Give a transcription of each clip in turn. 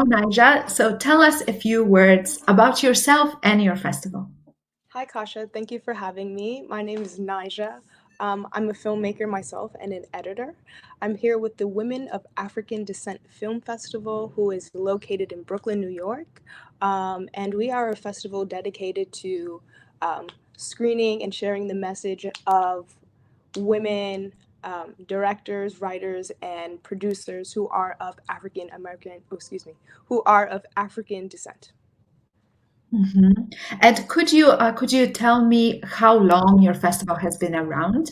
Naija. So tell us a few words about yourself and your festival. Hi, Kasha. Thank you for having me. My name is Naija. I'm a filmmaker myself and an editor. I'm here with the Women of African Descent Film Festival, who is located in Brooklyn, New York. And we are a festival dedicated to um, screening and sharing the message of women directors, writers, and producers who are of African American, who are of African descent. Mhm. And could you tell me how long your festival has been around?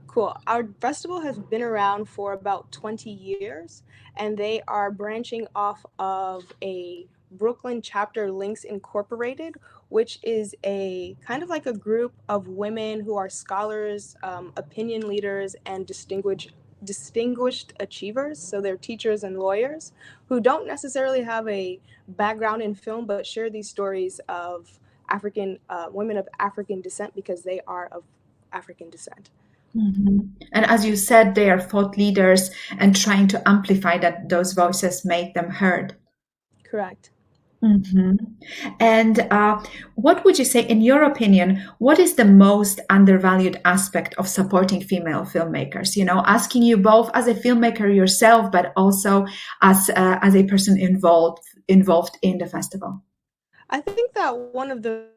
Cool. Our festival has been around for about 20 years, and they are branching off of a Brooklyn chapter, Links Incorporated, which is a kind of like a group of women who are scholars, opinion leaders, and distinguished achievers. So they're teachers and lawyers who don't necessarily have a background in film, but share these stories of African women of African descent because they are of African descent. Mhm. And as you said, they are thought leaders and trying to amplify that those voices make them heard. Correct. Mhm. And what would you say, in your opinion, what is the most undervalued aspect of supporting female filmmakers? You know, asking you both as a filmmaker yourself, but also as a person involved in the festival. I think that one of the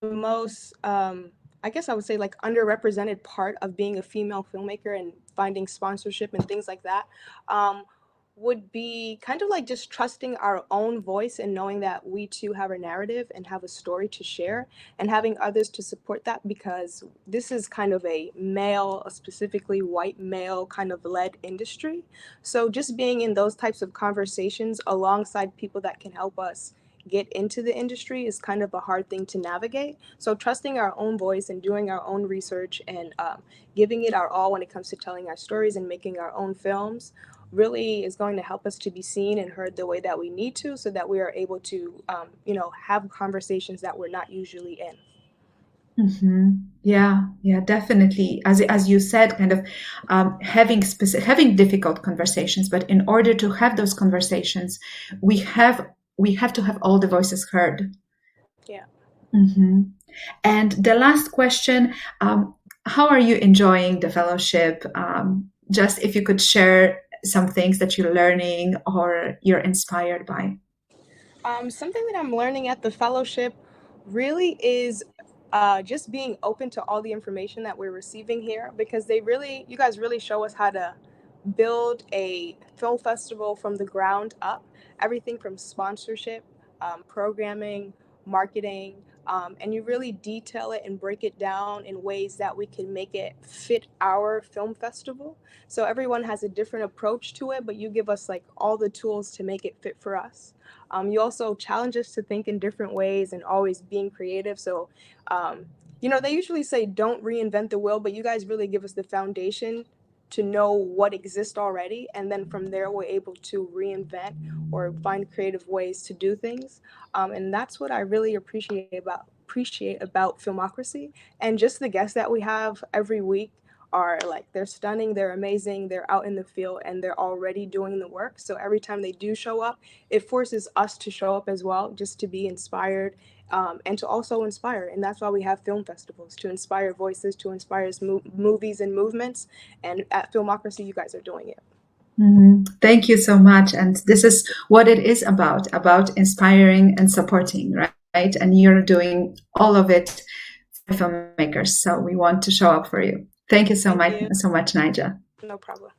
most, I guess I would say, like underrepresented part of being a female filmmaker and finding sponsorship and things like that, um, would be kind of like just trusting our own voice and knowing that we too have a narrative and have a story to share and having others to support that because this is kind of a male, a specifically white male kind of led industry. So just being in those types of conversations alongside people that can help us get into the industry is kind of a hard thing to navigate. So trusting our own voice and doing our own research and giving it our all when it comes to telling our stories and making our own films really is going to help us to be seen and heard the way that we need to so that we are able to have conversations that we're not usually in. Hmm. Yeah, yeah, definitely. As you said, kind of having difficult conversations, but in order to have those conversations, we have we have to have all the voices heard. Yeah. Hmm. And the last question, how are you enjoying the fellowship? Just if you could share some things that you're learning or you're inspired by. Something that I'm learning at the fellowship really is just being open to all the information that we're receiving here because you guys really show us how to build a film festival from the ground up. Everything from sponsorship, programming, marketing, and you really detail it and break it down in ways that we can make it fit our film festival. So everyone has a different approach to it, but you give us like all the tools to make it fit for us. You also challenge us to think in different ways and always being creative. So, they usually say don't reinvent the wheel, but you guys really give us the foundation to know what exists already. And then from there, we're able to reinvent or find creative ways to do things. And that's what I really appreciate about Filmocracy and just the guests that we have every week are like they're stunning, they're amazing, they're out in the field and they're already doing the work. So every time they do show up, it forces us to show up as well, just to be inspired and to also inspire. And that's why we have film festivals to inspire voices, to inspire movies and movements. And at Filmocracy, you guys are doing it. Mhm. Thank you so much. And this is what it is about inspiring and supporting, right? And you're doing all of it for filmmakers. So we want to show up for you. Thank you Thank you. so much, Nigel. No problem.